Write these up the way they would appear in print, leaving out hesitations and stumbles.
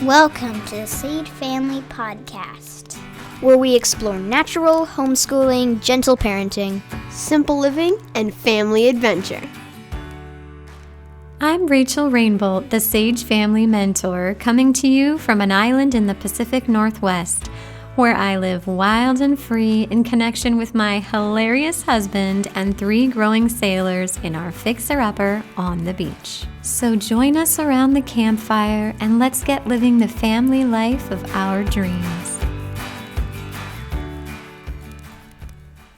Welcome to the Sage Family Podcast, where we explore natural homeschooling, gentle parenting, simple living, and family adventure. I'm Rachel Rainbolt, the Sage Family Mentor, coming to you from an island in the Pacific Northwest, where I live wild and free in connection with my hilarious husband and 3 growing sailors in our fixer-upper on the beach. So join us around the campfire and let's get living the family life of our dreams.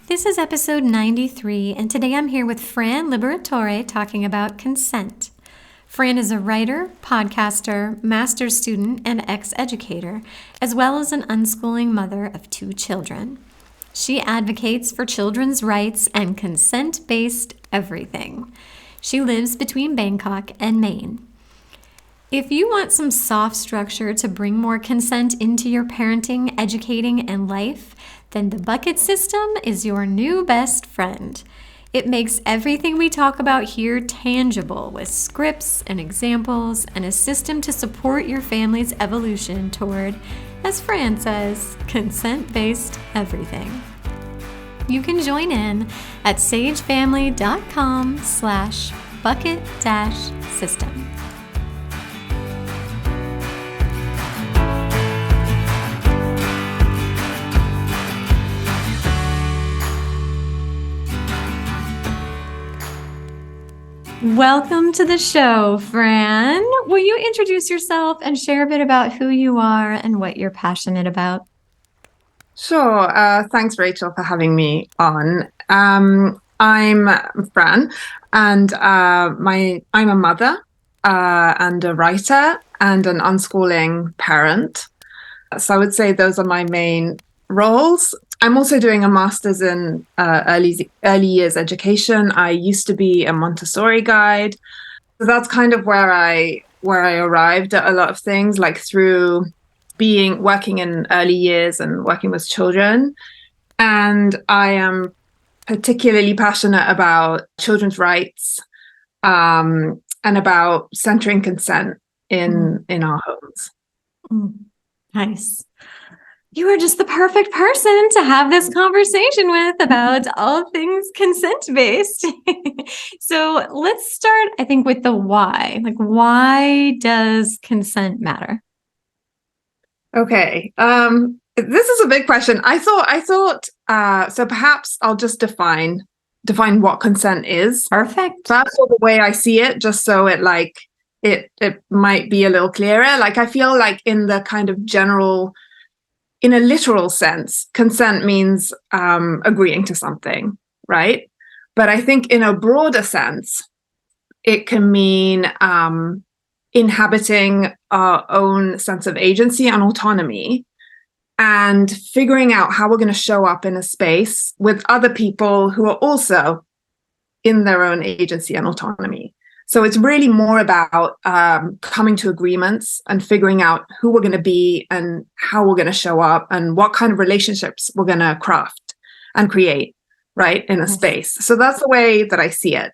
This is episode 93, and today I'm here with Fran Liberatore talking about consent. Fran is a writer, podcaster, master's student, and ex-educator, as well as an unschooling mother of 2 children. She advocates for children's rights and consent-based everything. She lives between Bangkok and Maine. If you want some soft structure to bring more consent into your parenting, educating, and life, then the bucket system is your new best friend. It makes everything we talk about here tangible with scripts and examples and a system to support your family's evolution toward, as Fran says, consent-based everything. You can join in at sagefamily.com/bucket-system. Welcome to the show, Fran. Will you introduce yourself and share a bit about who you are and what you're passionate about? Sure. Thanks, Rachel, for having me on. I'm Fran, and I'm a mother and a writer and an unschooling parent. So I would say those are my main roles. I'm also doing a master's in early years education. I used to be a Montessori guide. So that's kind of where I arrived at a lot of things, like through working in early years and working with children. And I am particularly passionate about children's rights and about centering consent in our homes. Nice. You are just the perfect person to have this conversation with about all things consent-based. So let's start, I think, with the why. Like, why does consent matter? Okay. This is a big question. I thought, so perhaps I'll just define what consent is. Perfect. That's the way I see it, just so it might be a little clearer. Like, I feel like in the kind of in a literal sense, consent means agreeing to something, right? But I think in a broader sense, it can mean inhabiting our own sense of agency and autonomy and figuring out how we're going to show up in a space with other people who are also in their own agency and autonomy. So it's really more about coming to agreements and figuring out who we're going to be and how we're going to show up and what kind of relationships we're going to craft and create, right, in a space. So that's the way that I see it.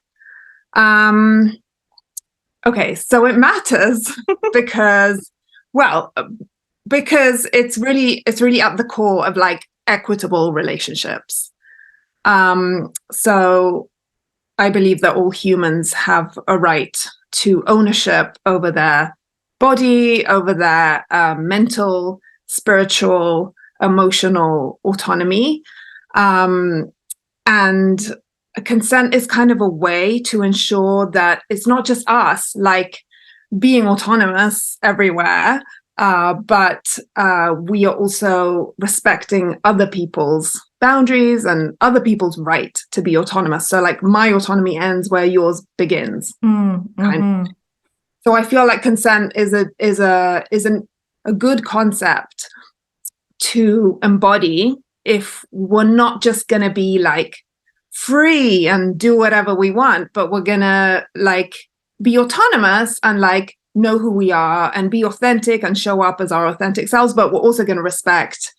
Okay, so it matters because it's really at the core of like equitable relationships. So I believe that all humans have a right to ownership over their body, over their mental, spiritual, emotional autonomy. And consent is kind of a way to ensure that it's not just us, like being autonomous everywhere, but we are also respecting other people's boundaries and other people's right to be autonomous. So like my autonomy ends where yours begins. Kind of. So I feel like consent is a good concept to embody if we're not just going to be like free and do whatever we want, but we're going to like be autonomous and like know who we are and be authentic and show up as our authentic selves, but we're also going to respect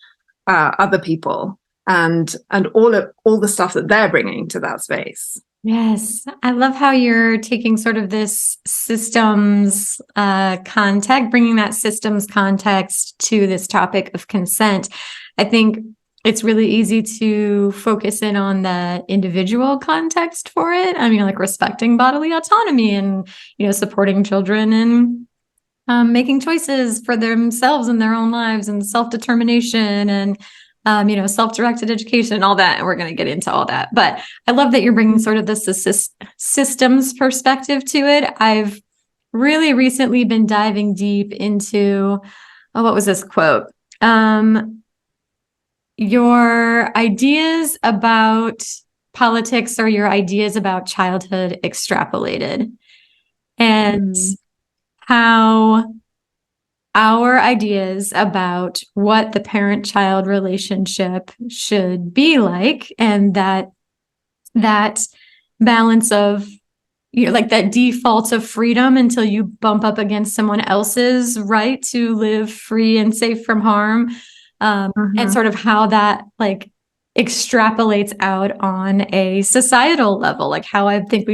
other people and all the stuff that they're bringing to that space. Yes, I love how you're taking sort of this systems context, bringing that systems context to this topic of consent. I think it's really easy to focus in on the individual context for it. I mean, like respecting bodily autonomy and, supporting children and making choices for themselves and their own lives and self-determination and self-directed education and all that. And we're going to get into all that. But I love that you're bringing sort of this systems perspective to it. I've really recently been diving deep into, what was this quote? Your ideas about politics or your ideas about childhood extrapolated, and how our ideas about what the parent-child relationship should be like, and that balance of, like that default of freedom until you bump up against someone else's right to live free and safe from harm, and sort of how that like extrapolates out on a societal level, like how I think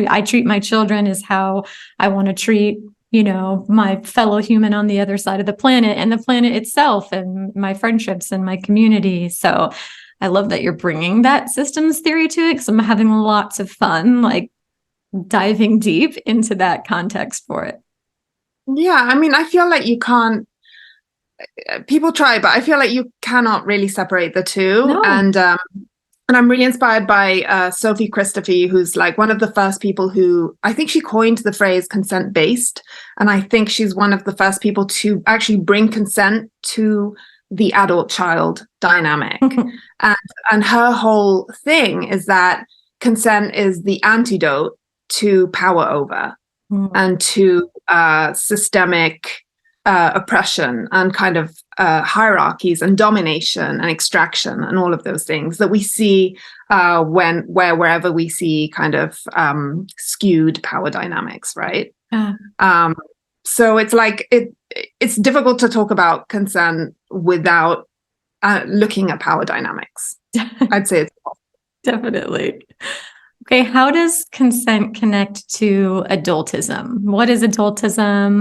I treat my children is how I want to treat my fellow human on the other side of the planet and the planet itself and my friendships and my community. So I love that you're bringing that systems theory to it, because I'm having lots of fun, like diving deep into that context for it. Yeah, I mean, I feel like you can't, people try, but I feel like you cannot really separate the two. No. And I'm really inspired by Sophie Christophe, who's like one of the first people who, I think she coined the phrase consent-based. And I think she's one of the first people to actually bring consent to the adult-child dynamic. and her whole thing is that consent is the antidote to power over and to systemic oppression and kind of hierarchies and domination and extraction and all of those things that we see wherever we see kind of skewed power dynamics, right? So it's like it's difficult to talk about consent without looking at power dynamics. I'd say it's definitely. Okay, how does consent connect to adultism? What is adultism?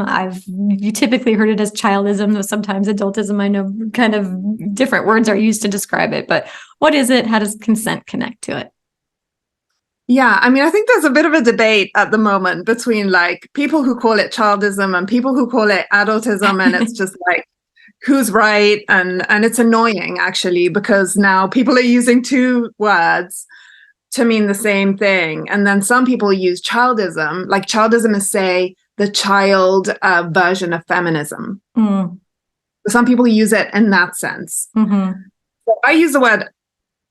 You typically heard it as childism, though sometimes adultism, I know kind of different words are used to describe it, but what is it? How does consent connect to it? Yeah, I mean, I think there's a bit of a debate at the moment between like people who call it childism and people who call it adultism, and it's just like, who's right? And it's annoying actually, because now people are using two words to mean the same thing. And then some people use childism, like childism is, say, the child version of feminism. Some people use it in that sense. So I use the word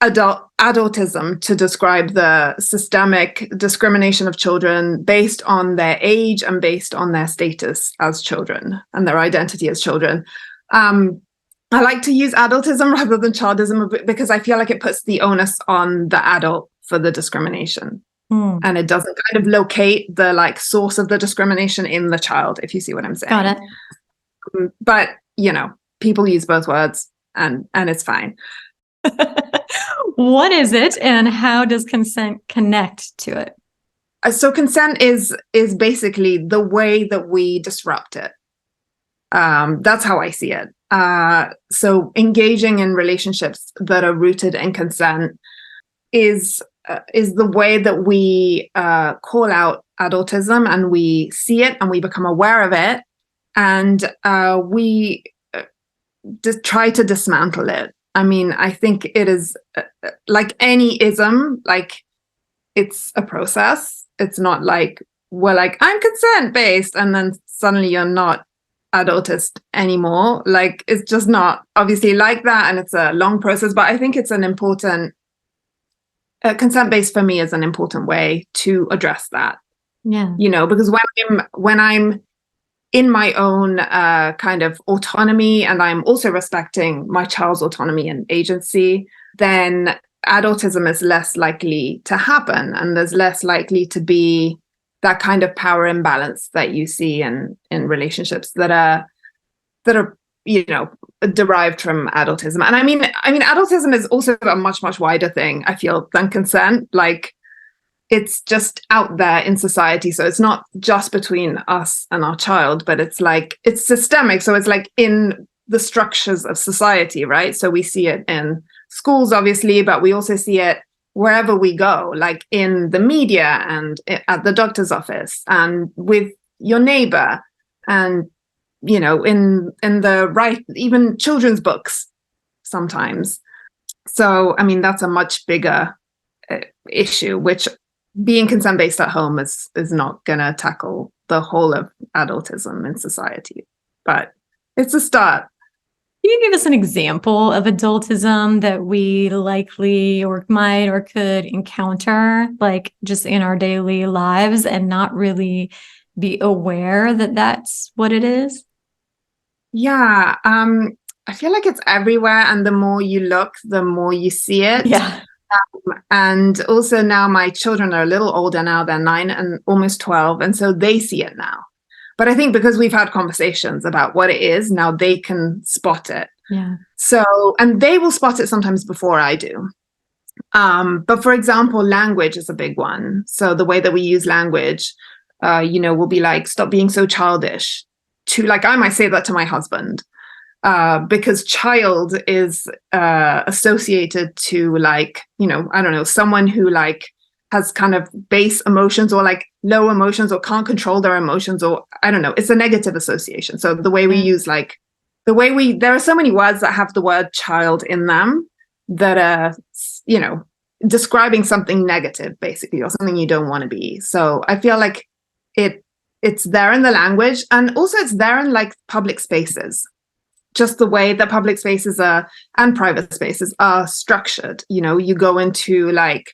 adultism to describe the systemic discrimination of children based on their age and based on their status as children and their identity as children. I like to use adultism rather than childism because I feel like it puts the onus on the adult for the discrimination, and it doesn't kind of locate the like source of the discrimination in the child, if you see what I'm saying. Got it. But people use both words, and it's fine. What is it, and how does consent connect to it? So consent is basically the way that we disrupt it. That's how I see it. So engaging in relationships that are rooted in consent is the way that we call out adultism, and we see it and we become aware of it, and we try to dismantle it. I mean, I think it is like any ism, like it's a process. It's not like we're like, I'm consent based, and then suddenly you're not adultist anymore. Like it's just not obviously like that, and it's a long process. But I think it's an important consent-based for me is an important way to address that. Yeah, because when I'm in my own kind of autonomy, and I'm also respecting my child's autonomy and agency, then adultism is less likely to happen, and there's less likely to be that kind of power imbalance that you see in relationships that are derived from adultism. And I mean adultism is also a much wider thing, I feel, than consent. Like it's just out there in society. So it's not just between us and our child, but it's like, it's systemic. So it's like in the structures of society, right? So we see it in schools, obviously, but we also see it wherever we go, like in the media and at the doctor's office and with your neighbor, and in the right, even children's books sometimes. So I mean, that's a much bigger issue, which being consent-based at home is not going to tackle the whole of adultism in society, but it's a start. Can you give us an example of adultism that we likely or might or could encounter, like just in our daily lives, and not really be aware that that's what it is? Yeah, I feel like it's everywhere, and the more you look, the more you see it. Yeah. And also now my children are a little older now, they're 9 and almost 12, and so they see it now. But I think because we've had conversations about what it is, now they can spot it. Yeah. So, and they will spot it sometimes before I do. But for example, language is a big one. So the way that we use language, will be like, stop being so childish. Like, I might say that to my husband, because child is associated to, like, I don't know, someone who like has kind of base emotions or like low emotions or can't control their emotions, or I don't know, it's a negative association. So the way we use, like, there are so many words that have the word child in them that are, describing something negative basically, or something you don't want to be. So I feel like it's there in the language, and also it's there in like public spaces, just the way that public spaces are and private spaces are structured. You go into, like,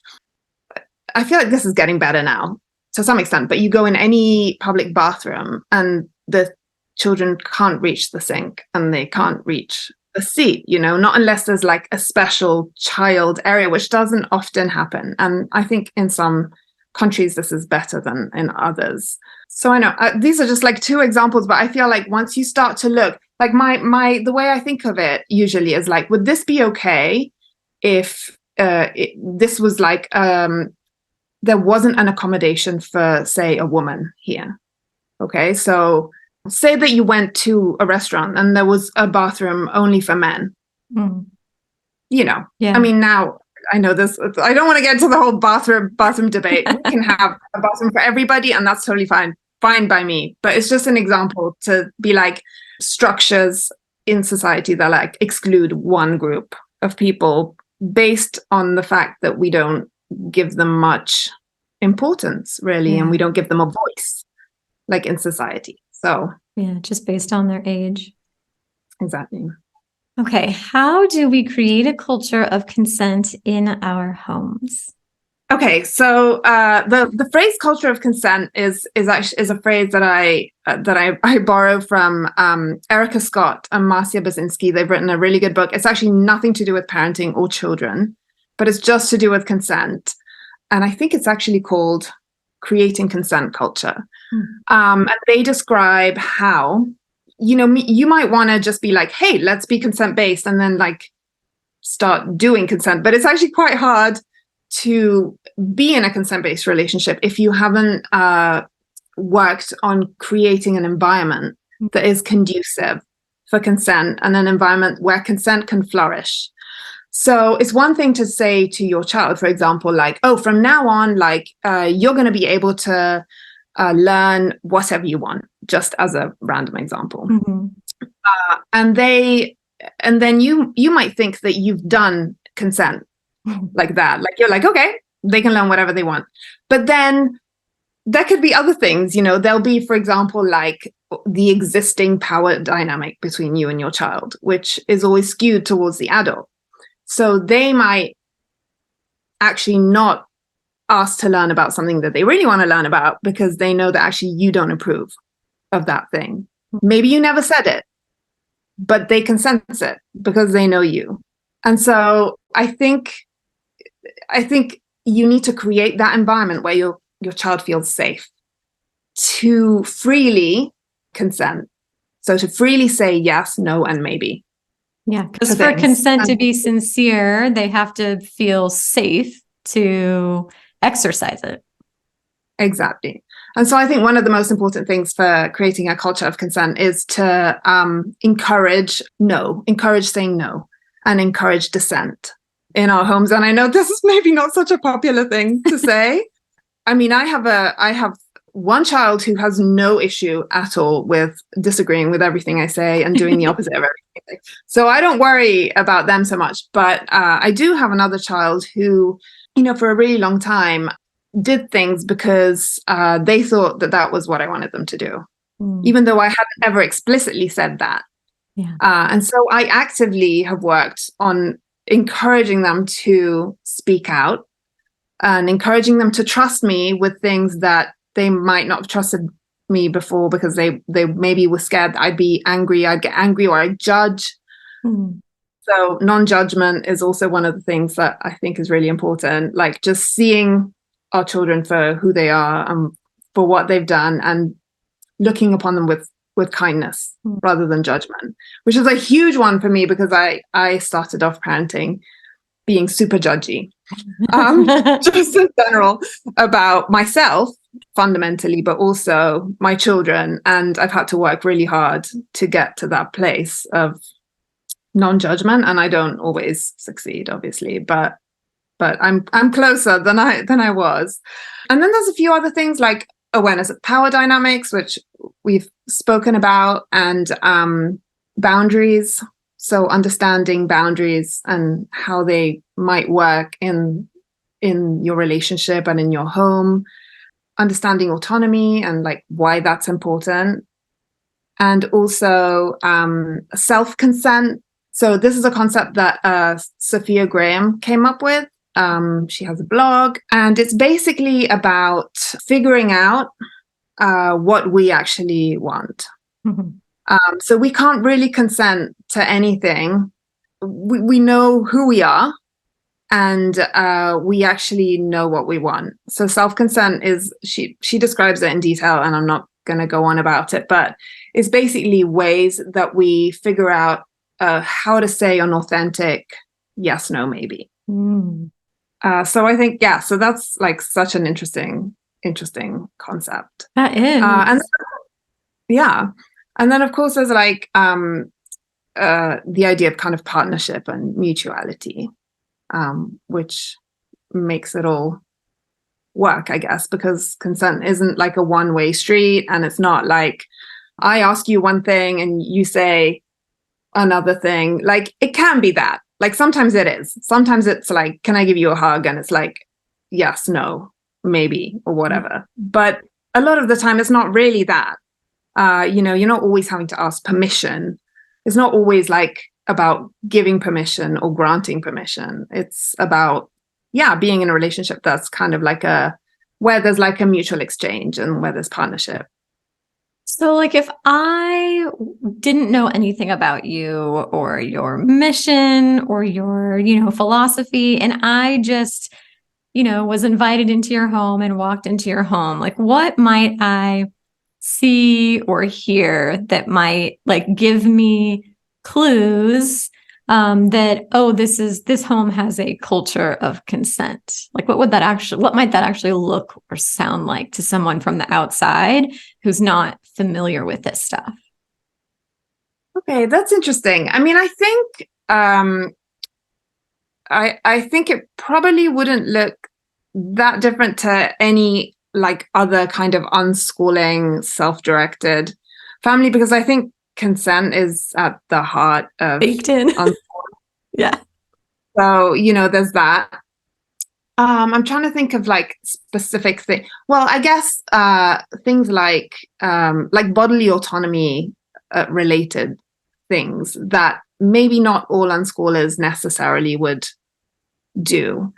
I feel like this is getting better now to some extent, but you go in any public bathroom and the children can't reach the sink and they can't reach the seat, not unless there's like a special child area, which doesn't often happen. And I think in some countries this is better than in others. So I know these are just like 2 examples, but I feel like once you start to look, like the way I think of it usually is like, would this be okay if this was like, there wasn't an accommodation for, say, a woman here. Okay, so say that you went to a restaurant and there was a bathroom only for men. Yeah. I mean, now I know this, I don't want to get into the whole bathroom debate. We can have a bathroom for everybody, and that's totally fine by me. But it's just an example to be like, structures in society that like exclude one group of people based on the fact that we don't give them much importance, really, and we don't give them a voice, like in society. So just based on their age. Exactly. Okay, how do we create a culture of consent in our homes? Okay, so the phrase "culture of consent" is a phrase that I borrow from Erica Scott and Marcia Basinski. They've written a really good book. It's actually nothing to do with parenting or children, but it's just to do with consent. And I think it's actually called Creating Consent Culture. And they describe how, you might want to just be like, hey, let's be consent-based, and then like start doing consent. But it's actually quite hard to be in a consent-based relationship if you haven't worked on creating an environment that is conducive for consent, and an environment where consent can flourish. So it's one thing to say to your child, for example, like, oh, from now on, like, you're going to be able to learn whatever you want, just as a random example. And then you might think that you've done consent like that. Like, you're like, okay, they can learn whatever they want. But then there could be other things, there'll be, for example, like the existing power dynamic between you and your child, which is always skewed towards the adult. So they might actually not ask to learn about something that they really want to learn about because they know that actually you don't approve of that thing. Maybe you never said it, but they can sense it because they know you. And so I think you need to create that environment where your child feels safe to freely consent. So to freely say yes, no, and maybe. Yeah, because for consent to be sincere, they have to feel safe to exercise it. Exactly. And so I think one of the most important things for creating a culture of consent is to encourage saying no, and encourage dissent in our homes. And I know this is maybe not such a popular thing to say. I mean, I have one child who has no issue at all with disagreeing with everything I say and doing the opposite of everything. So I don't worry about them so much. But I do have another child who, for a really long time did things because they thought that was what I wanted them to do, even though I hadn't ever explicitly said that. Yeah. And so I actively have worked on encouraging them to speak out and encouraging them to trust me with things that they might not have trusted me before because they maybe were scared that I'd be angry, I'd get angry, or I'd judge. So non-judgment is also one of the things that I think is really important, like just seeing our children for who they are and for what they've done, and looking upon them with kindness rather than judgment, which is a huge one for me because I started off parenting being super judgy, just in general about myself fundamentally, but also my children. And I've had to work really hard to get to that place of non-judgment, and I don't always succeed, obviously, but I'm closer than I was. And then there's a few other things like awareness of power dynamics, which we've spoken about, and boundaries. So understanding boundaries and how they might work in your relationship and in your home, understanding autonomy and like why that's important, and also self-consent. So this is a concept that Sophia Graham came up with. She has a blog, and it's basically about figuring out what we actually want. So we can't really consent to anything. We know who we are, and we actually know what we want. So self-consent is, she describes it in detail, and I'm not going to go on about it, but it's basically ways that we figure out how to say an authentic yes, no, maybe. So I think, so that's like such an interesting concept. That is. And then of course there's like the idea of kind of partnership and mutuality, which makes it all work, I guess, because consent isn't like a one-way street, and it's not like I ask you one thing and you say another thing. Like it can be that. Like sometimes it is. Sometimes it's like, can I give you a hug? And it's like, yes, no, maybe, or whatever. But a lot of the time it's not really that. You're not always having to ask permission. It's not always like about giving permission or granting permission. It's about, being in a relationship that's kind of like where there's like a mutual exchange and where there's partnership. So like if I didn't know anything about you or your mission or your, philosophy, and I just, was invited into your home and walked into your home, like what might I see or hear that might like give me clues that, this home has a culture of consent? Like what might that actually look or sound like to someone from the outside who's not familiar with this stuff? Okay, that's interesting. I mean, I think I think it probably wouldn't look that different to any like other kind of unschooling, self-directed family, because I think consent is at the heart of baked in. Yeah. So, there's that. I'm trying to think of like specific things. Well, I guess things like bodily autonomy related things that maybe not all unschoolers necessarily would do,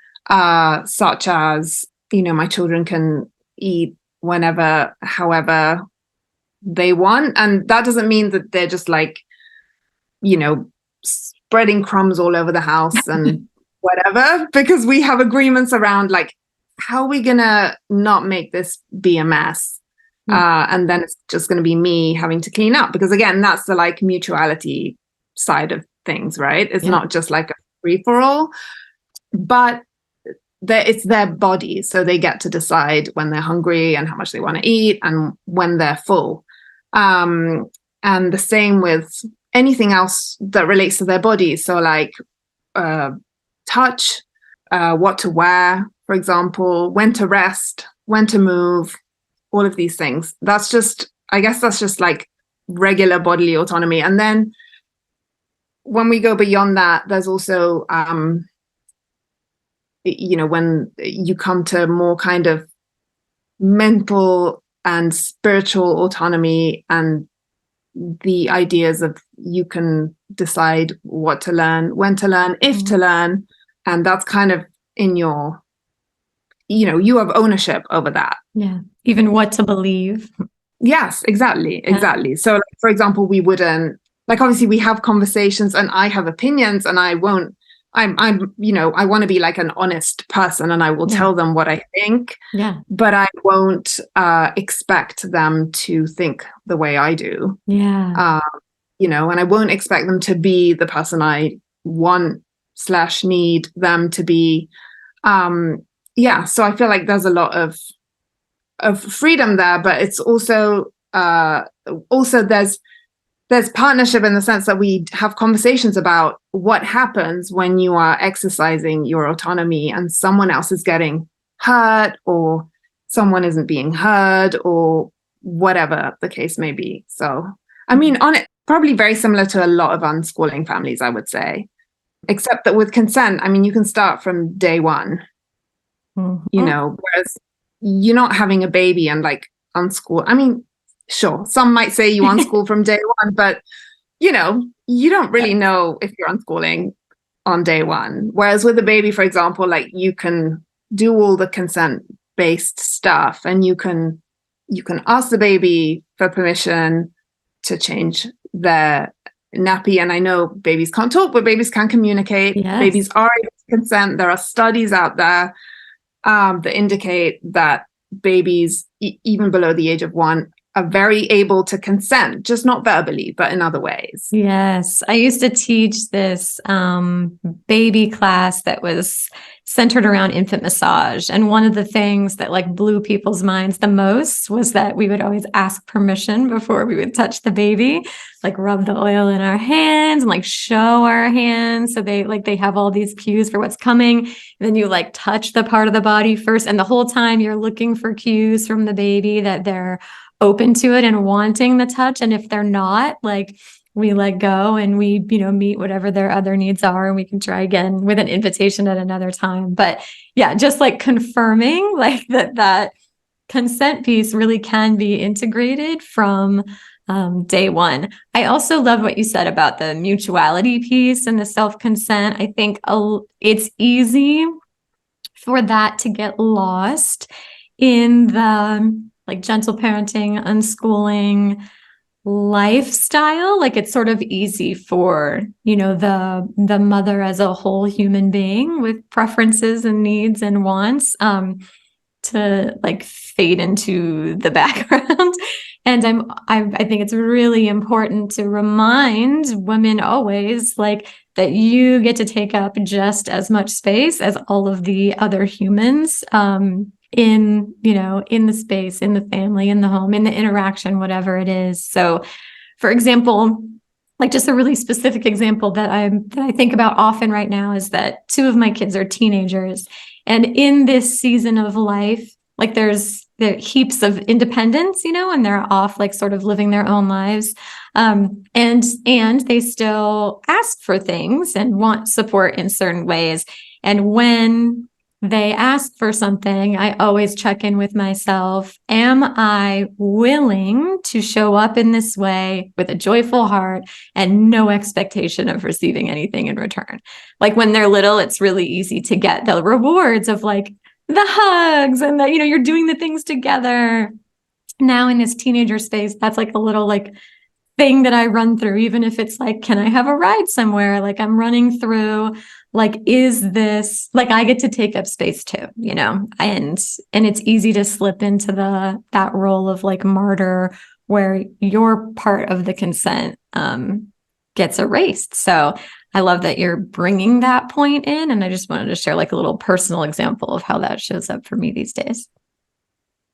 such as, my children can eat whenever, however they want. And that doesn't mean that they're just like, spreading crumbs all over the house and whatever, because we have agreements around like, how are we gonna not make this be a mess? And then it's just going to be me having to clean up, because again, that's the like mutuality side of things, right? It's not just like a free for all. But it's their body, so they get to decide when they're hungry and how much they want to eat and when they're full. And the same with anything else that relates to their body. So like touch, what to wear, for example, when to rest, when to move, all of these things. I guess that's just like regular bodily autonomy. And then when we go beyond that, there's also, when you come to more kind of mental and spiritual autonomy and the ideas of you can decide what to learn, when to learn, if to learn. And that's kind of in your, you have ownership over that. Yeah. Even what to believe. Yes, exactly. Yeah. Exactly. So like, for example, we wouldn't, like, obviously we have conversations and I have opinions and I won't, I want to be like an honest person and I will tell them what I think, but I won't expect them to think the way I do. Yeah. And I won't expect them to be the person I want/need them to be. So I feel like there's a lot of freedom there, but it's also there's partnership in the sense that we have conversations about what happens when you are exercising your autonomy and someone else is getting hurt or someone isn't being heard or whatever the case may be. So, I mean, probably very similar to a lot of unschooling families, I would say, except that with consent, I mean, you can start from day one, whereas you're not having a baby and like unschool. I mean, sure, some might say you unschool from day one, but you don't really know if you're unschooling on day one. Whereas with a baby, for example, like you can do all the consent-based stuff and you can ask the baby for permission to change their nappy. And I know babies can't talk, but babies can communicate. Yes. Babies are able to consent. There are studies out there that indicate that babies, even below the age of 1, are very able to consent, just not verbally, but in other ways. Yes. I used to teach this baby class that was centered around infant massage. And one of the things that like blew people's minds the most was that we would always ask permission before we would touch the baby, like rub the oil in our hands and like show our hands. So they have all these cues for what's coming. And then you like touch the part of the body first. And the whole time you're looking for cues from the baby that they're open to it and wanting the touch. And if they're not, like we let go and we, meet whatever their other needs are and we can try again with an invitation at another time. But yeah, just like confirming like that consent piece really can be integrated from day one. I also love what you said about the mutuality piece and the self-consent. I think it's easy for that to get lost in the like gentle parenting, unschooling lifestyle. Like it's sort of easy for, the mother as a whole human being with preferences and needs and wants to like fade into the background. And I think it's really important to remind women always like that you get to take up just as much space as all of the other humans in the space, in the family, in the home, in the interaction, whatever it is. So for example, like just a really specific example that I think about often right now is that 2 of my kids are teenagers. And in this season of life, like there's heaps of independence, and they're off like sort of living their own lives. And they still ask for things and want support in certain ways. And when they ask for something, I always check in with myself. Am I willing to show up in this way with a joyful heart and no expectation of receiving anything in return? Like when they're little, it's really easy to get the rewards of like the hugs and that, you're doing the things together. Now in this teenager space, that's like a little like thing that I run through, even if it's like, can I have a ride somewhere? Like I'm running through, like, is this like I get to take up space too, and it's easy to slip into that role of like martyr where your part of the consent gets erased. So I love that you're bringing that point in. And I just wanted to share like a little personal example of how that shows up for me these days.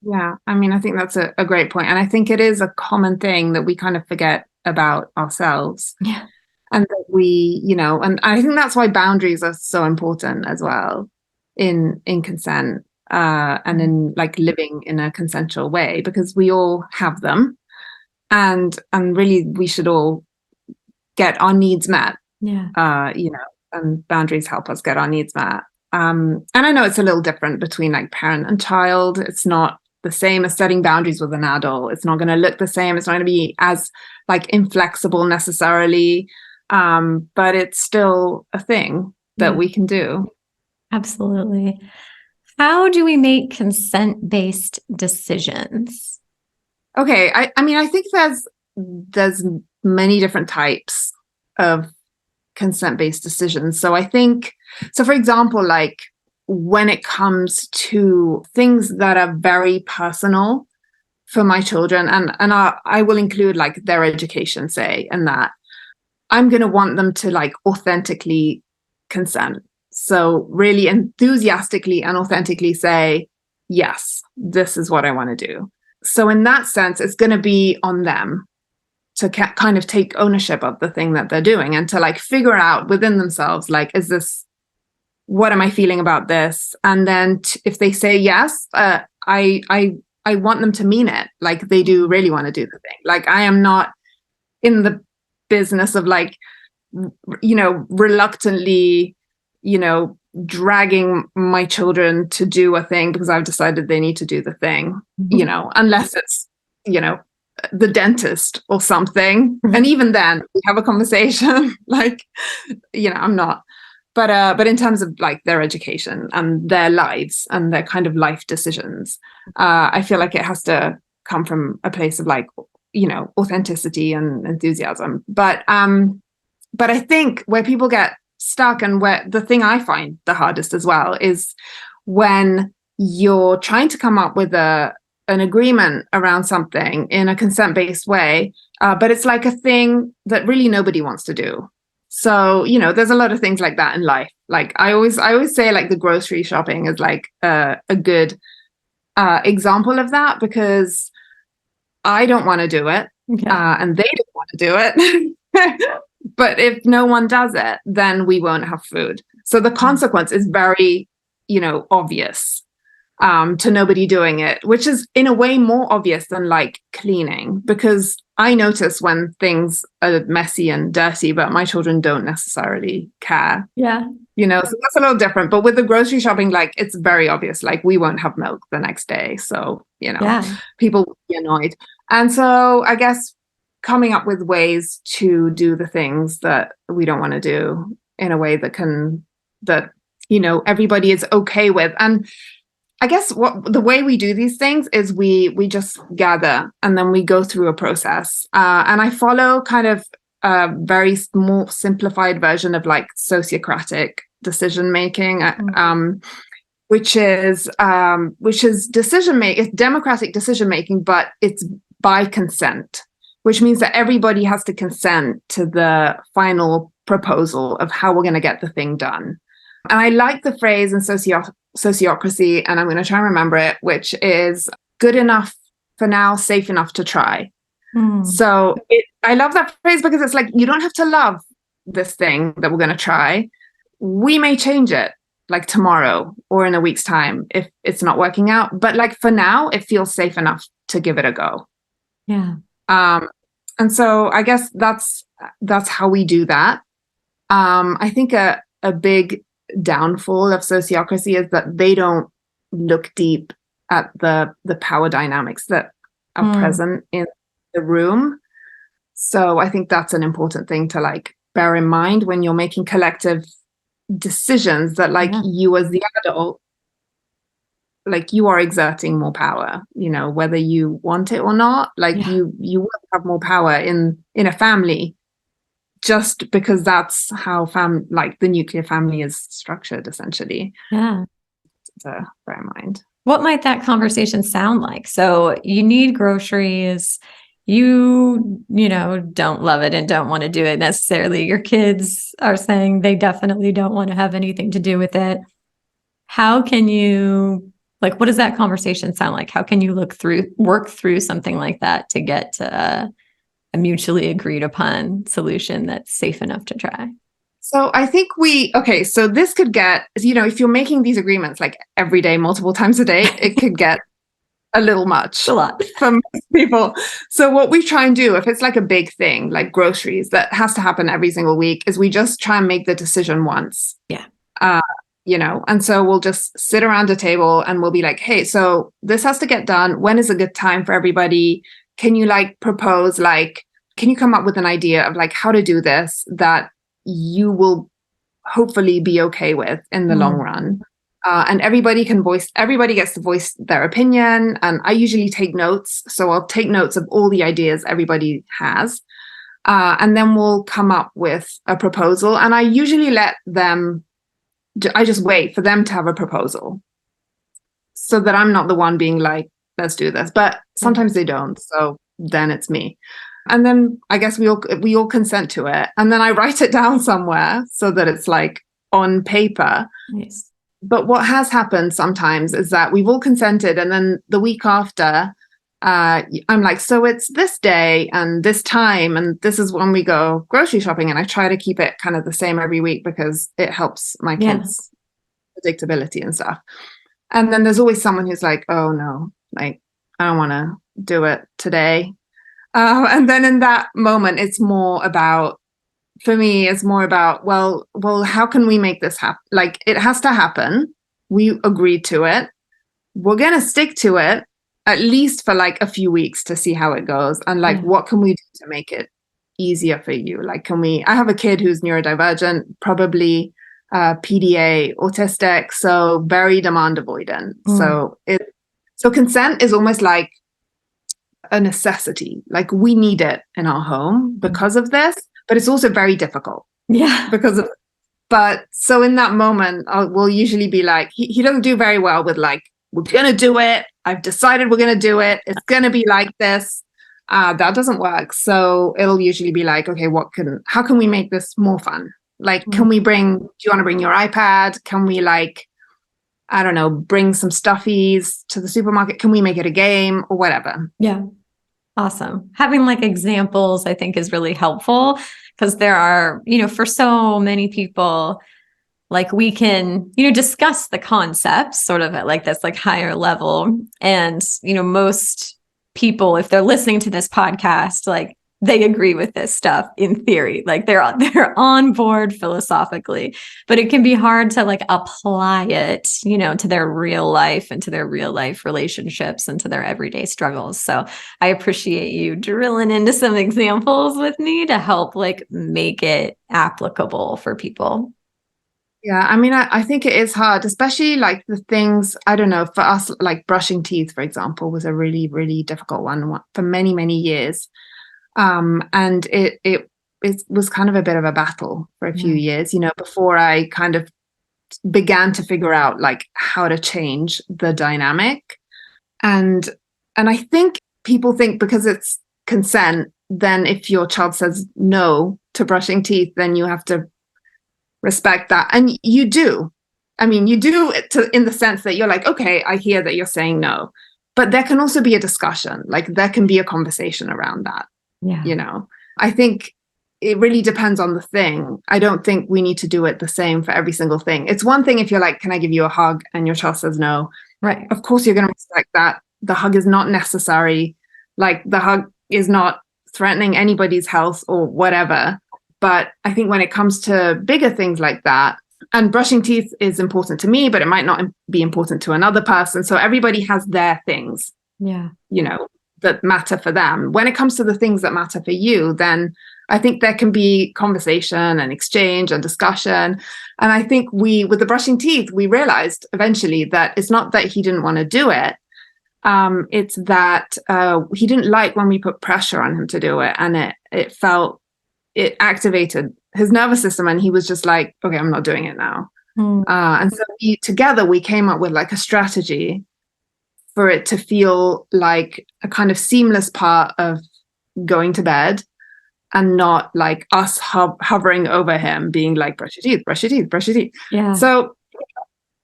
Yeah, I mean, I think that's a great point. And I think it is a common thing that we kind of forget about ourselves. Yeah. And that we, and I think that's why boundaries are so important as well in consent, and in like living in a consensual way, because we all have them. And really we should all get our needs met. Yeah. And boundaries help us get our needs met. And I know it's a little different between like parent and child. It's not the same as setting boundaries with an adult. It's not going to look the same. It's not going to be as like inflexible necessarily. But it's still a thing that we can do. Absolutely. How do we make consent-based decisions? Okay, I mean, I think there's many different types of consent-based decisions. So for example, like when it comes to things that are very personal for my children, and I will include like their education, say, and that I'm going to want them to like authentically consent. So really enthusiastically and authentically say, yes, this is what I want to do. So in that sense, it's going to be on them to kind of take ownership of the thing that they're doing and to like figure out within themselves, like, what am I feeling about this? And then if they say yes, I want them to mean it. Like they do really want to do the thing. Like I am not in the business of like, reluctantly, dragging my children to do a thing because I've decided they need to do the thing, unless it's, the dentist or something. And even then we have a conversation like, I'm not, but in terms of like their education and their lives and their kind of life decisions, I feel like it has to come from a place of like, authenticity and enthusiasm. But I think where people get stuck, and where the thing I find the hardest as well, is when you're trying to come up with an agreement around something in a consent-based way, but it's like a thing that really nobody wants to do. So, there's a lot of things like that in life. Like I always say like the grocery shopping is like a good example of that, because I don't want to do it, and they don't want to do it. But if no one does it, then we won't have food. So the consequence is very, obvious to nobody doing it, which is in a way more obvious than like cleaning, because I notice when things are messy and dirty, but my children don't necessarily care. Yeah. So that's a little different. But with the grocery shopping, like it's very obvious, like we won't have milk the next day. So, people will be annoyed. And so I guess coming up with ways to do the things that we don't want to do in a way that everybody is okay with. And I guess the way we do these things is we just gather and then we go through a process. And I follow kind of a very more simplified version of like sociocratic decision making, which is decision making. It's democratic decision making, but it's by consent, which means that everybody has to consent to the final proposal of how we're going to get the thing done. And I like the phrase in sociocracy, and I'm going to try and remember it, which is good enough for now, safe enough to try. So I love that phrase because it's like, you don't have to love this thing that we're going to try. We may change it like tomorrow or in a week's time if it's not working out. But like for now, it feels safe enough to give it a go. Yeah. And so I guess that's how we do that. I think a big downfall of sociocracy is that they don't look deep at the power dynamics that are present in the room. So I think that's an important thing to like bear in mind when you're making collective decisions, that like you as the adult, like you are exerting more power, whether you want it or not. Like you will have more power in a family, just because that's how like the nuclear family is structured, essentially. Yeah. To bear in mind. What might that conversation sound like? So you need groceries, you don't love it and don't want to do it necessarily. Your kids are saying they definitely don't want to have anything to do with it. How can you, like, what does that conversation sound like? How can you work through something like that to get to a mutually agreed upon solution that's safe enough to try? So I think so this could get, if you're making these agreements like every day, multiple times a day, it could get a little much. A lot for most people. So what we try and do, if it's like a big thing, like groceries, that has to happen every single week, is we just try and make the decision once. Yeah. And so we'll just sit around a table and we'll be like, hey, so this has to get done. When is a good time for everybody? Can you propose, can you come up with an idea of how to do this that you will hopefully be okay with in the long run? And everybody gets to voice their opinion. And I usually take notes. So I'll take notes of all the ideas everybody has. And then we'll come up with a proposal. And I usually I just wait for them to have a proposal so that I'm not the one being like, let's do this. But sometimes they don't. So then it's me. And then I guess we all consent to it. And then I write it down somewhere so that it's on paper. Nice. But what has happened sometimes is that we've all consented. And then the week after, I'm like, so it's this day and this time, and this is when we go grocery shopping. And I try to keep it kind of the same every week because it helps my kids' predictability and stuff. And then there's always someone who's like, oh no, I don't want to do it today. And then in that moment, for me, it's more about, well, how can we make this happen? It has to happen. We agreed to it. We're going to stick to it at least for a few weeks to see how it goes. And what can we do to make it easier for you? I have a kid who's neurodivergent, probably PDA, autistic, so very demand avoidant. So consent is almost like a necessity. We need it in our home because of this, but it's also very difficult. Yeah. But so in that moment, we'll usually be like, he doesn't do very well with we're going to do it. I've decided we're going to do it. It's going to be like this. That doesn't work. So it'll usually be like, okay, how can we make this more fun? Can we do you want to bring your iPad? Can we I don't know, bring some stuffies to the supermarket? Can we make it a game or whatever? Yeah. Awesome. Having examples, I think, is really helpful because there are, for so many people, we can, discuss the concepts sort of at this higher level. And, most people, if they're listening to this podcast, they agree with this stuff in theory, they're on board philosophically, but it can be hard to apply it, to their real life and to their real life relationships and to their everyday struggles. So I appreciate you drilling into some examples with me to help make it applicable for people. Yeah, I mean, I think it is hard, especially the things, I don't know, for us, brushing teeth, for example, was a really, really difficult one for many, many years. And it was kind of a bit of a battle for a few years, before I kind of began to figure out how to change the dynamic. And I think people think because it's consent, then if your child says no to brushing teeth, then you have to respect that. And you do. I mean, you do in the sense that you're okay, I hear that you're saying no, but there can also be a discussion. There can be a conversation around that. Yeah. I think it really depends on the thing. I don't think we need to do it the same for every single thing. It's one thing if you're can I give you a hug? And your child says no. Right. Of course, you're going to respect that. The hug is not necessary. The hug is not threatening anybody's health or whatever. But I think when it comes to bigger things like that, and brushing teeth is important to me, but it might not be important to another person. So everybody has their things. Yeah. That matter for them. When it comes to the things that matter for you, then I think there can be conversation and exchange and discussion. And I think with the brushing teeth, we realized eventually that it's not that he didn't want to do it. It's that he didn't like when we put pressure on him to do it. And it activated his nervous system. And he was just like, okay, I'm not doing it now. And so together we came up with a strategy for it to feel like a kind of seamless part of going to bed, and not like us hovering over him being like, brush your teeth, brush your teeth, brush your teeth. Yeah. So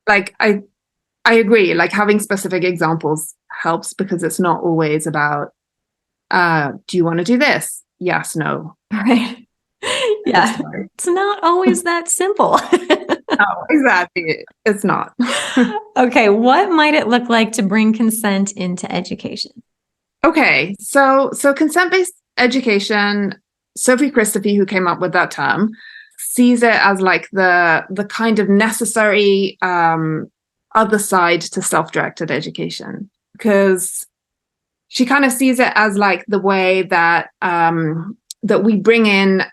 like I agree, like having specific examples helps, because it's not always about do you want to do this? Yes, no. Right. Yeah. It's not always that simple. No, exactly. It's not. Okay, what might it look like to bring consent into education? Okay, so consent-based education, Sophie Christophe, who came up with that term, sees it as like the kind of necessary other side to self-directed education, because she kind of sees it as like the way that that we bring in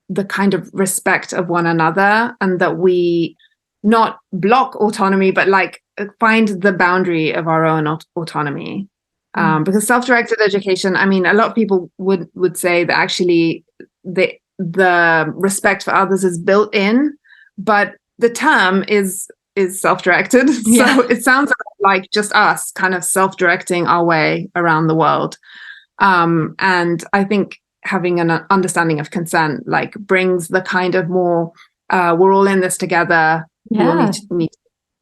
the kind of respect of one another, and that we not block autonomy, but like find the boundary of our own autonomy. Because self-directed education, I mean, a lot of people would say that actually the respect for others is built in, but the term is self-directed. Yeah. So it sounds like just us kind of self-directing our way around the world. And I think having an understanding of consent like brings the kind of more we're all in this together. We all need to meet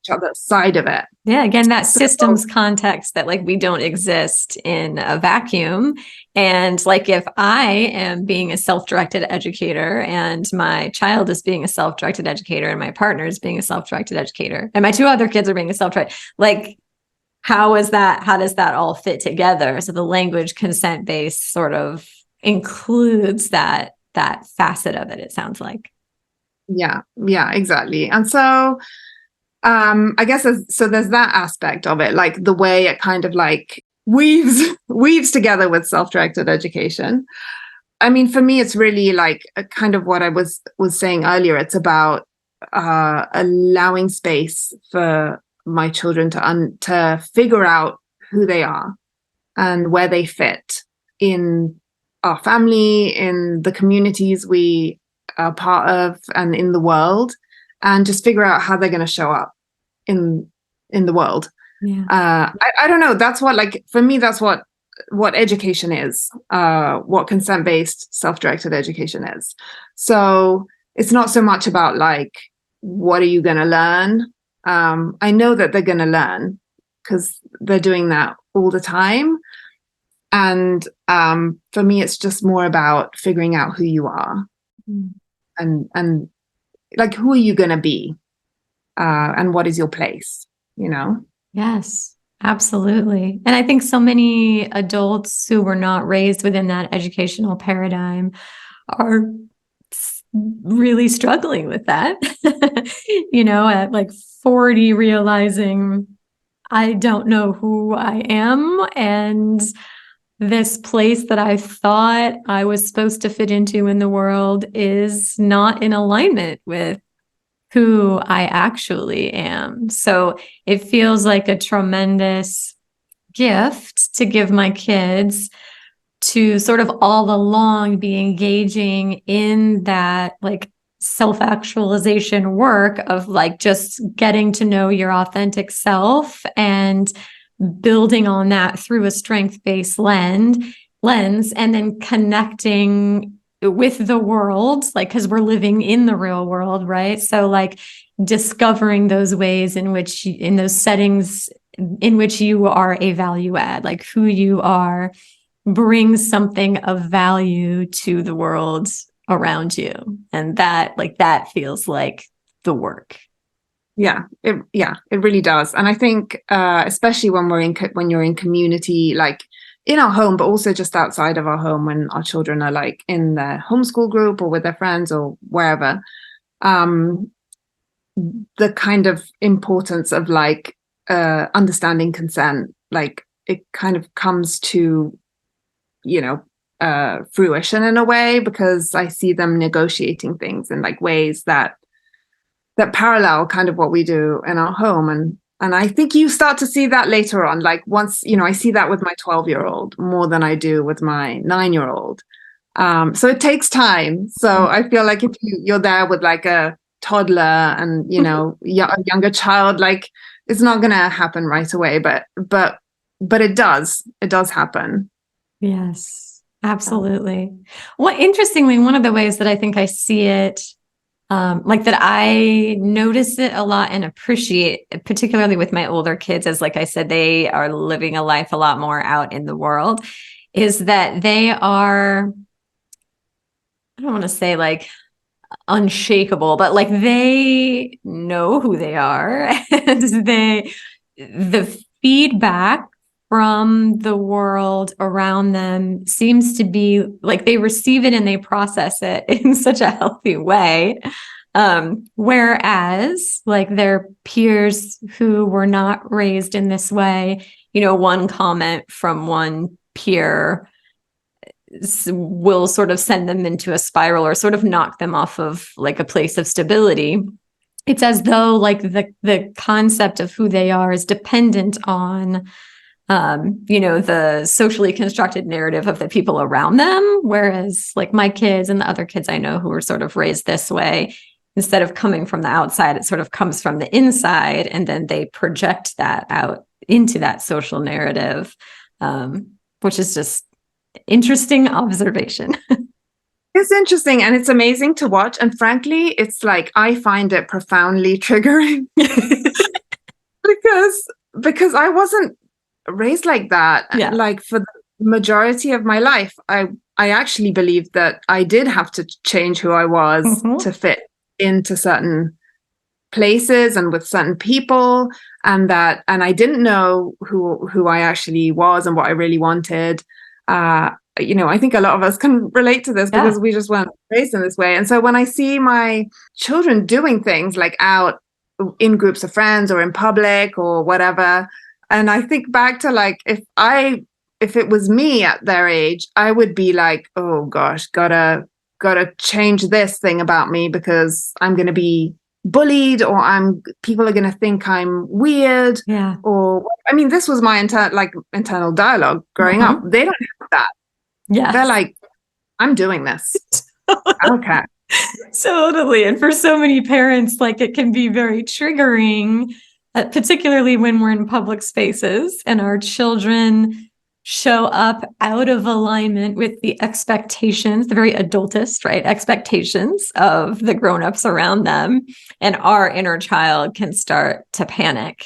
each other side of it. Yeah, again, that systems context that like we don't exist in a vacuum. And like if I am being a self-directed educator and my child is being a self-directed educator and my partner is being a self-directed educator and my two other kids are being a self-directed, like how does that all fit together? So the language consent-based sort of includes that facet of it, it sounds like. Yeah, exactly. And so I guess there's that aspect of it, like the way it kind of like weaves together with self-directed education. I mean, for me, it's really like a kind of what I was saying earlier. It's about allowing space for my children to figure out who they are and where they fit in our family, in the communities we are part of, and in the world, and just figure out how they're going to show up in the world. Yeah. I don't know. That's what, like, for me, that's what education is, what consent-based self-directed education is. So it's not so much about like, what are you going to learn? I know that they're going to learn because they're doing that all the time. And for me, it's just more about figuring out who you are, and like, who are you going to be, and what is your place, you know? Yes, absolutely. And I think so many adults who were not raised within that educational paradigm are really struggling with that. You know, at like 40, realizing I don't know who I am, and this place that I thought I was supposed to fit into in the world is not in alignment with who I actually am. So it feels like a tremendous gift to give my kids to sort of all along be engaging in that like self-actualization work of like just getting to know your authentic self and building on that through a strength-based lens, and then connecting with the world, like, because we're living in the real world, right? So like discovering those ways in which, in those settings in which you are a value add, like who you are brings something of value to the world around you. And that, like, that feels like the work. Yeah, it really does. And I think especially when you're in community, like in our home, but also just outside of our home, when our children are like in their homeschool group or with their friends or wherever, the kind of importance of like understanding consent, like it kind of comes to, you know, fruition in a way, because I see them negotiating things in like ways that parallel kind of what we do in our home. And I think you start to see that later on. Like once, you know, I see that with my 12-year-old more than I do with my 9-year-old. So it takes time. So I feel like if you're there with like a toddler and, you know, a younger child, like it's not going to happen right away, but it does happen. Yes. Absolutely. Well, interestingly, one of the ways that I think I see it, like that I notice it a lot and appreciate, particularly with my older kids, as like I said, they are living a life a lot more out in the world, is that they are, I don't want to say like unshakable, but like they know who they are and the feedback from the world around them seems to be like they receive it and they process it in such a healthy way. Whereas like their peers who were not raised in this way, one comment from one peer will sort of send them into a spiral or sort of knock them off of like a place of stability. It's as though like the concept of who they are is dependent on the socially constructed narrative of the people around them. Whereas like my kids and the other kids I know who are sort of raised this way, instead of coming from the outside, it sort of comes from the inside, and then they project that out into that social narrative, which is just interesting observation. It's interesting and it's amazing to watch. And frankly, it's like I find it profoundly triggering because I wasn't raised like that. Yeah. Like for the majority of my life, I actually believed that I did have to change who I was to fit into certain places and with certain people, and I didn't know who I actually was and what I really wanted. I think a lot of us can relate to this because we just weren't raised in this way. And so when I see my children doing things like out in groups of friends or in public or whatever, and I think back to like if it was me at their age, I would be like, oh gosh, gotta change this thing about me because I'm gonna be bullied or people are gonna think I'm weird. Yeah. Or I mean, this was my internal dialogue growing up. They don't have that. Yeah. They're like, I'm doing this. Okay. Totally. And for so many parents, like it can be very triggering, particularly when we're in public spaces and our children show up out of alignment with the expectations, the very adultist, right? Expectations of the grownups around them. And our inner child can start to panic,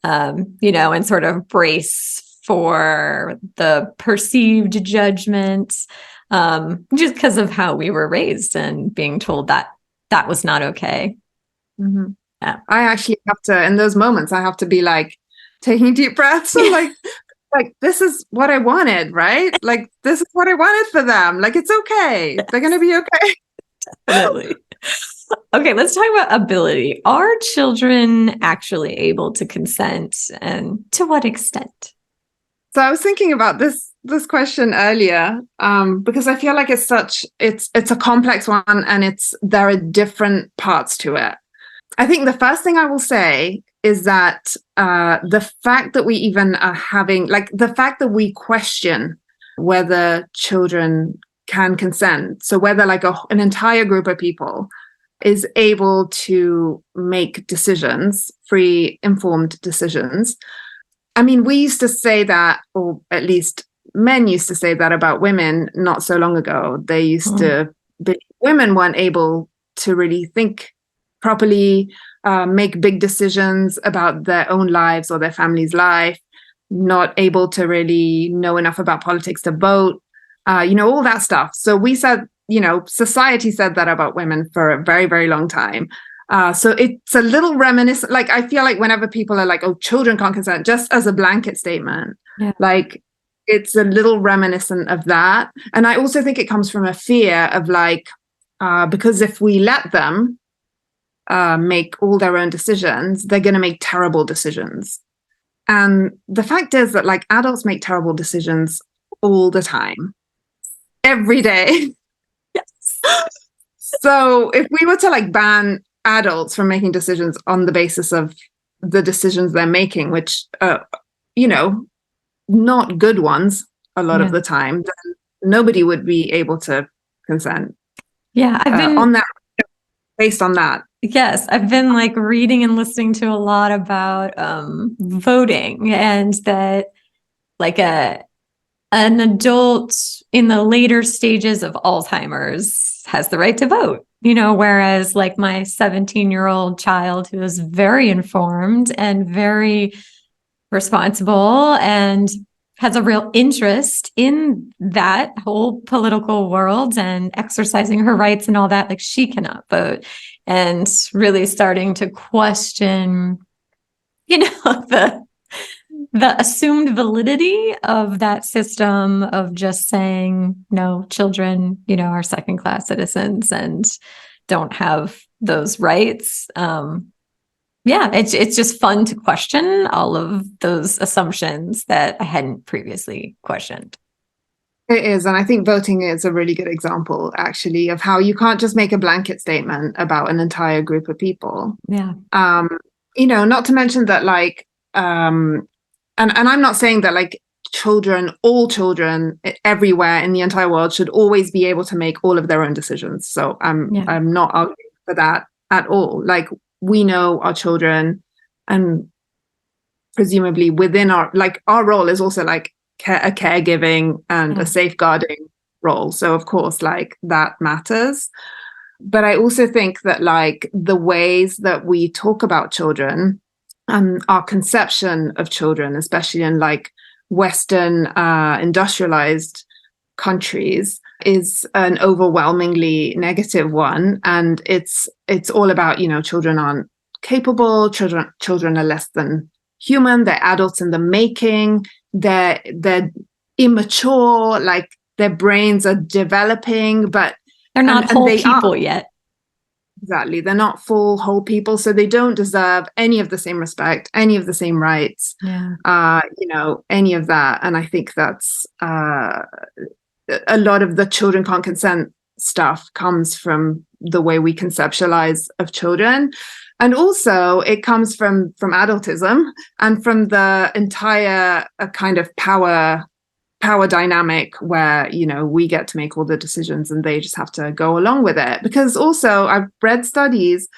and sort of brace for the perceived judgment, just because of how we were raised and being told that was not okay. Mm-hmm. Yeah. I actually have to, in those moments, I have to be like taking deep breaths and like this is what I wanted, right? Like this is what I wanted for them. Like it's okay. Yes. They're gonna be okay. Definitely. Okay, let's talk about ability. Are children actually able to consent, and to what extent? So I was thinking about this question earlier, because I feel like it's a complex one, and there are different parts to it. I think the first thing I will say is that the fact that we even are having, like the fact that we question whether children can consent, so whether like an entire group of people is able to make decisions, free, informed decisions. I mean, we used to say that, or at least men used to say that about women not so long ago. They used to be, women weren't able to really think properly, make big decisions about their own lives or their family's life, not able to really know enough about politics to vote, all that stuff. So we said, society said that about women for a very, very long time. So it's a little reminiscent. Like, I feel like whenever people are like, oh, children can't consent, just as a blanket statement, like it's a little reminiscent of that. And I also think it comes from a fear of like, because if we let them make all their own decisions, they're going to make terrible decisions. And the fact is that like adults make terrible decisions all the time, every day. Yes. So if we were to like ban adults from making decisions on the basis of the decisions they're making, which not good ones a lot of the time, then nobody would be able to consent. Yeah, I've been on that, based on that. Yes, I've been like reading and listening to a lot about voting, and that like an adult in the later stages of Alzheimer's has the right to vote, whereas like my 17-year-old child who is very informed and very responsible and has a real interest in that whole political world and exercising her rights and all that, like she cannot vote, and really starting to question, the assumed validity of that system of just saying, no, children, are second-class citizens and don't have those rights. It's just fun to question all of those assumptions that I hadn't previously questioned. It is. And I think voting is a really good example, actually, of how you can't just make a blanket statement about an entire group of people. Yeah. Not to mention that, like, and I'm not saying that, like, all children everywhere in the entire world should always be able to make all of their own decisions. So I'm not arguing for that at all. Like, we know our children, and presumably within our role is also like a caregiving and a safeguarding role. So of course, like, that matters. But I also think that, like, the ways that we talk about children and our conception of children, especially in like Western industrialized countries, is an overwhelmingly negative one. And it's all about, children aren't capable, children are less than human, they're adults in the making, they're immature, like their brains are developing, but they're not whole people yet. Exactly. They're not whole people. So they don't deserve any of the same respect, any of the same rights, any of that. And I think that's a lot of the children can't consent stuff comes from the way we conceptualize of children. And also it comes from adultism and from the entire kind of power dynamic where, we get to make all the decisions and they just have to go along with it. Because also I've read studies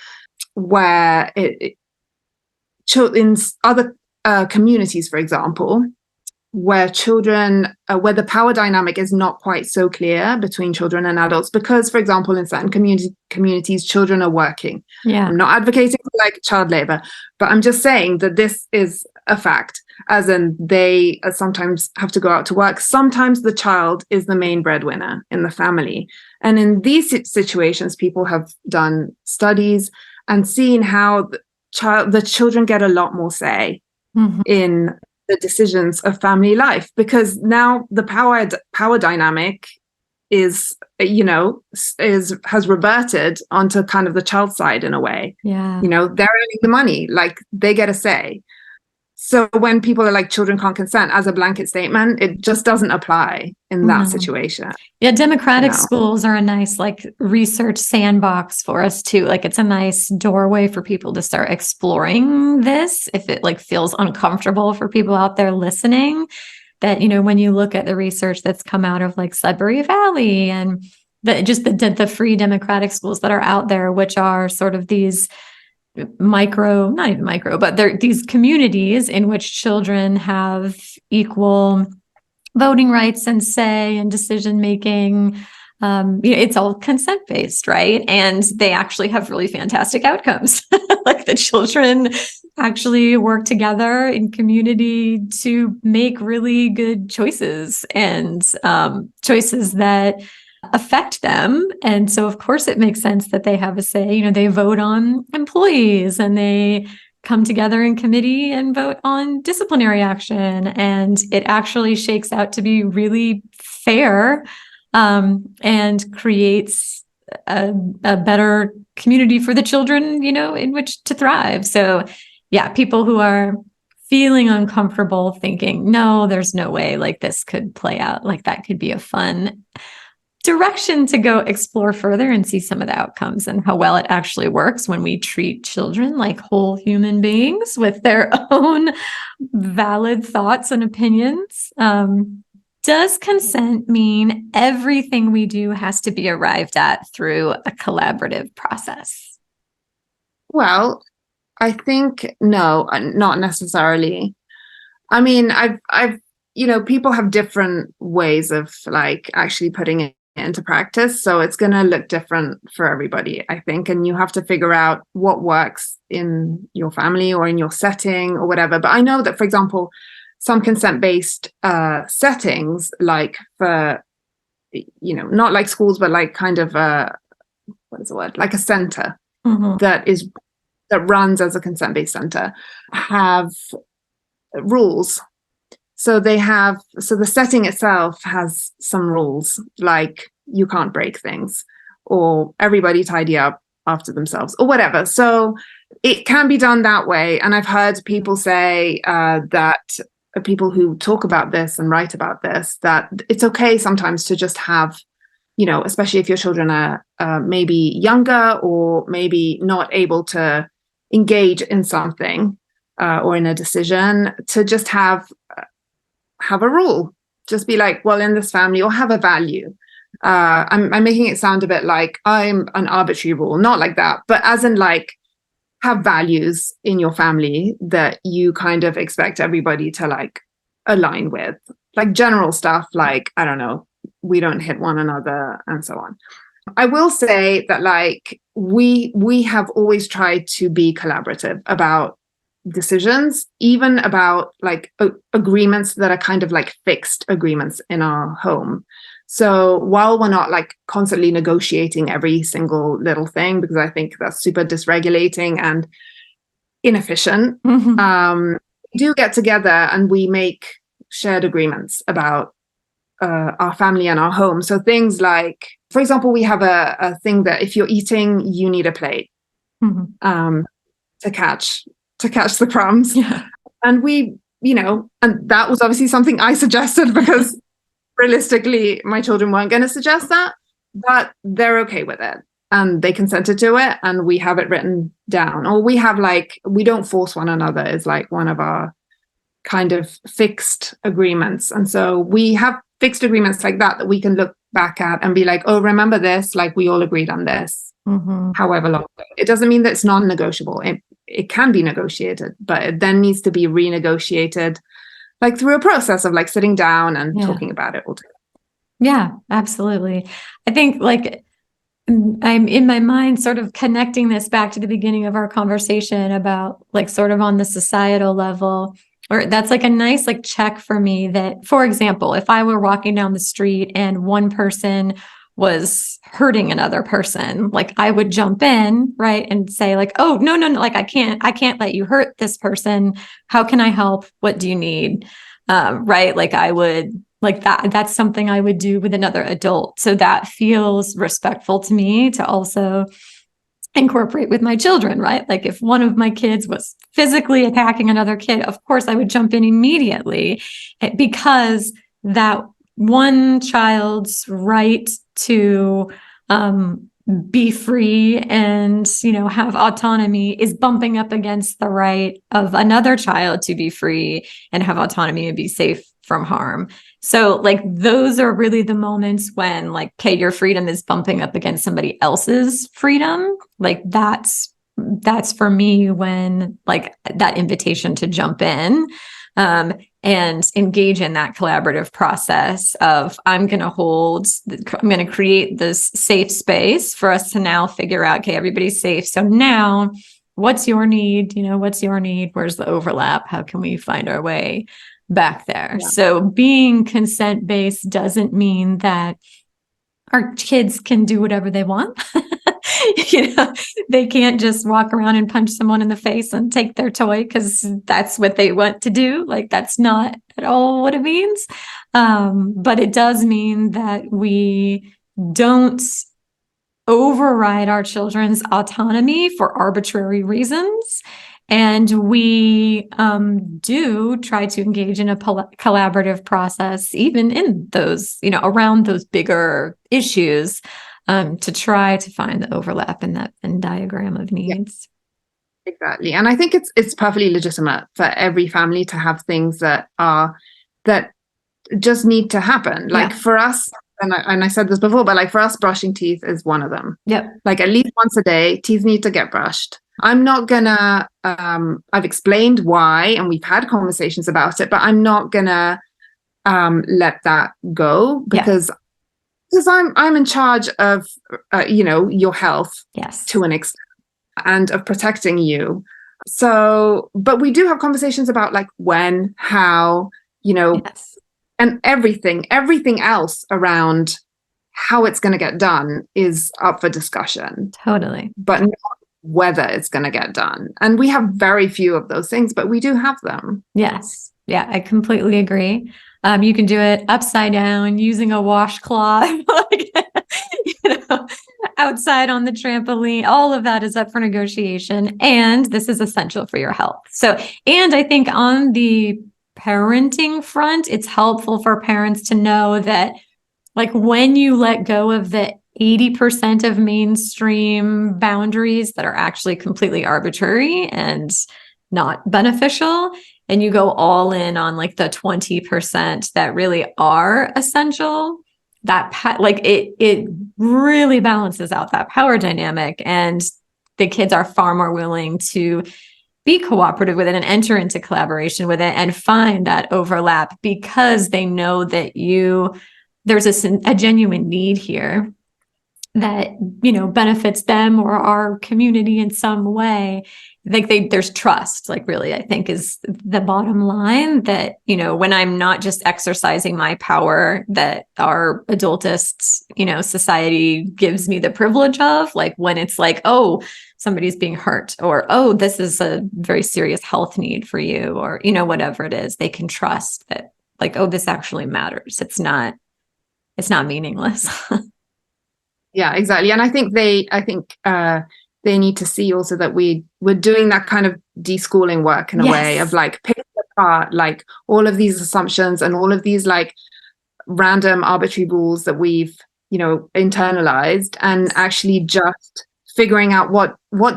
where in other communities, for example, where where the power dynamic is not quite so clear between children and adults, because, for example, in certain communities, children are working. Yeah. I'm not advocating for like child labor, but I'm just saying that this is a fact, as in they sometimes have to go out to work. Sometimes the child is the main breadwinner in the family. And in these situations, people have done studies and seen how the children get a lot more say in the decisions of family life, because now the power dynamic has reverted onto kind of the child side in a way. Yeah. They're earning the money, like they get a say. So when people are like, children can't consent as a blanket statement, it just doesn't apply in that situation. Yeah, democratic schools are a nice like research sandbox for us too. Like, it's a nice doorway for people to start exploring this if it like feels uncomfortable for people out there listening. That, when you look at the research that's come out of like Sudbury Valley and the free democratic schools that are out there, which are sort of these not even micro, but they're these communities in which children have equal voting rights and say and decision making. It's all consent based, right? And they actually have really fantastic outcomes. Like, the children actually work together in community to make really good choices and choices that affect them. And so, of course, it makes sense that they have a say. They vote on employees and they come together in committee and vote on disciplinary action. And it actually shakes out to be really fair and creates a better community for the children, in which to thrive. So, yeah, people who are feeling uncomfortable thinking, no, there's no way like this could play out, like that could be a fun direction to go explore further and see some of the outcomes and how well it actually works when we treat children like whole human beings with their own valid thoughts and opinions. Does consent mean everything we do has to be arrived at through a collaborative process? Well, I think no, not necessarily. I mean, I've people have different ways of like actually putting it into practice. So it's going to look different for everybody, I think. And you have to figure out what works in your family or in your setting or whatever. But I know that, for example, some consent-based settings, like for, not like schools, but like kind of what is the word? Like a center that runs as a consent-based center, have rules. So the setting itself has some rules, like you can't break things, or everybody tidy up after themselves, or whatever. So it can be done that way. And I've heard people say that people who talk about this and write about this, that it's okay sometimes to just have, especially if your children are maybe younger or maybe not able to engage in something or in a decision, to just have a rule. Just be like, well, in this family, or have a value. I'm making it sound a bit like I'm an arbitrary rule, not like that, but as in like have values in your family that you kind of expect everybody to like align with, like general stuff, like, I don't know, we don't hit one another and so on. I will say that like we have always tried to be collaborative about decisions, even about like agreements that are kind of like fixed agreements in our home. So while we're not like constantly negotiating every single little thing, because I think that's super dysregulating and inefficient, we do get together and we make shared agreements about our family and our home. So things like, for example, we have a thing that if you're eating, you need a plate to catch the crumbs. Yeah. And we, and that was obviously something I suggested, because realistically, my children weren't going to suggest that, but they're okay with it. And they consented to it, and we have it written down. Or we have like, we don't force one another is like one of our kind of fixed agreements. And so we have fixed agreements like that we can look back at and be like, oh, remember this? Like we all agreed on this, however long. It doesn't mean that it's non-negotiable. It can be negotiated, but it then needs to be renegotiated, like through a process of like sitting down and talking about it all together. Yeah, absolutely. I think like I'm in my mind sort of connecting this back to the beginning of our conversation about like sort of on the societal level, or that's like a nice like check for me that, for example, if I were walking down the street and one person was hurting another person, like I would jump in, right, and say like, oh, no, like I can't let you hurt this person. How can I help? What do you need? Right. Like I would like that's something I would do with another adult. So that feels respectful to me to also incorporate with my children, right? Like if one of my kids was physically attacking another kid, of course I would jump in immediately, because that one child's right to be free and, have autonomy is bumping up against the right of another child to be free and have autonomy and be safe from harm. So like those are really the moments when like, okay, your freedom is bumping up against somebody else's freedom. Like that's for me when like that invitation to jump in and engage in that collaborative process of I'm going to create this safe space for us to now figure out, okay, everybody's safe. So now what's your need? What's your need? Where's the overlap? How can we find our way back there? Yeah. So being consent-based doesn't mean that our kids can do whatever they want. They can't just walk around and punch someone in the face and take their toy because that's what they want to do. Like that's not at all what it means. But it does mean that we don't override our children's autonomy for arbitrary reasons. And we do try to engage in a collaborative process, even in those, around those bigger issues, to try to find the overlap in that Venn diagram of needs. Yeah, exactly. And I think it's perfectly legitimate for every family to have things that just need to happen. Like for us, and I said this before, but like for us, brushing teeth is one of them. Yep. Like at least once a day, teeth need to get brushed. I'm not gonna, I've explained why, and we've had conversations about it, but I'm not gonna let that go because I'm in charge of your health to an extent and of protecting you. So, but we do have conversations about like when, how, and everything else around how it's going to get done is up for discussion. Totally. But not whether it's going to get done. And we have very few of those things, but we do have them. Yes. Yeah, I completely agree. You can do it upside down using a washcloth, outside on the trampoline. All of that is up for negotiation. And this is essential for your health. So, and I think on the parenting front, it's helpful for parents to know that like when you let go of the 80% of mainstream boundaries that are actually completely arbitrary and not beneficial, and you go all in on like the 20% that really are essential, that it really balances out that power dynamic, and the kids are far more willing to be cooperative with it and enter into collaboration with it and find that overlap because they know that there's a genuine need here that benefits them or our community in some way. There's trust, like really, I think is the bottom line, that when I'm not just exercising my power that our adultist society gives me the privilege of, like when it's like, oh, somebody's being hurt, or oh, this is a very serious health need for you, or whatever it is, they can trust that like, oh, this actually matters. It's not meaningless. Yeah, exactly. And I think they need to see also that we're doing that kind of deschooling work in a way of like picking apart like all of these assumptions and all of these like random arbitrary rules that we've internalized, and actually just figuring out what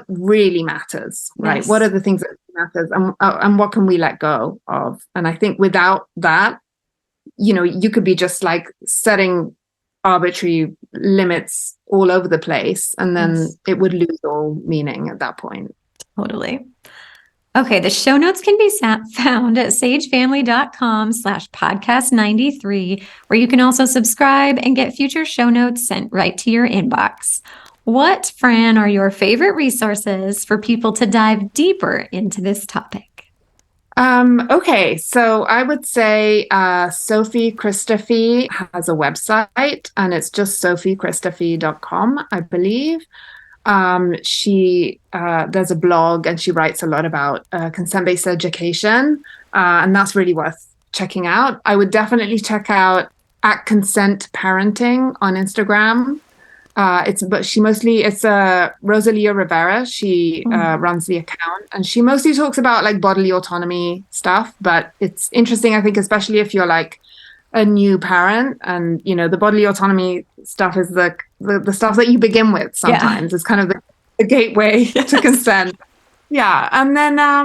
really matters, right? Yes. What are the things that matters, and what can we let go of? And I think without that, you could be just like setting arbitrary limits all over the place, and then it would lose all meaning at that point. Totally. Okay, the show notes can be found at sagefamily.com/podcast93, where you can also subscribe and get future show notes sent right to your inbox. What, Fran, are your favorite resources for people to dive deeper into this topic? Okay, so I would say Sophie Christophe has a website, and it's just sophiechristophe.com, I believe. She there's a blog, and she writes a lot about consent-based education, and that's really worth checking out. I would definitely check out @consent parenting on Instagram. It's Rosalia Rivera. She runs the account, and she mostly talks about like bodily autonomy stuff, but it's interesting, I think, especially if you're like a new parent, and the bodily autonomy stuff is the stuff that you begin with sometimes. It's kind of the gateway to consent. Yeah. And then I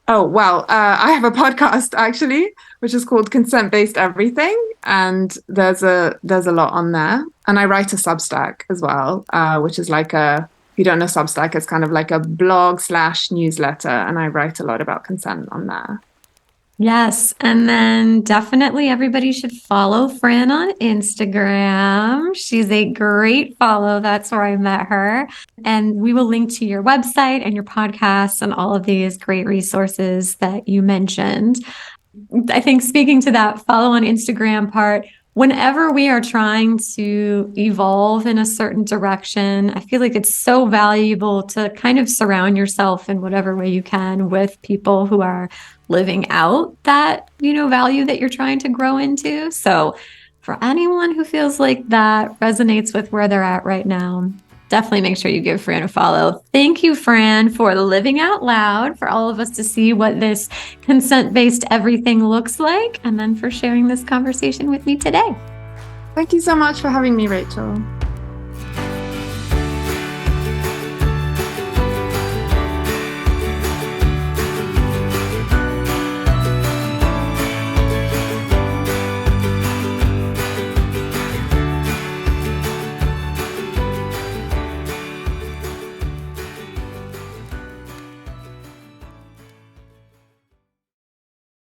have a podcast actually, which is called Consent-Based Everything, and there's a lot on there. And I write a Substack as well, which is like if you don't know Substack, it's kind of like a blog/newsletter, and I write a lot about consent on there. Yes. And then definitely everybody should follow Fran on Instagram. She's a great follow. That's where I met her. And we will link to your website and your podcast and all of these great resources that you mentioned. I think speaking to that follow on Instagram part, whenever we are trying to evolve in a certain direction, I feel like it's so valuable to kind of surround yourself in whatever way you can with people who are living out that, value that you're trying to grow into. So for anyone who feels like that resonates with where they're at right now, definitely make sure you give Fran a follow. Thank you, Fran, for living out loud, for all of us to see what this consent-based everything looks like, and then for sharing this conversation with me today. Thank you so much for having me, Rachel.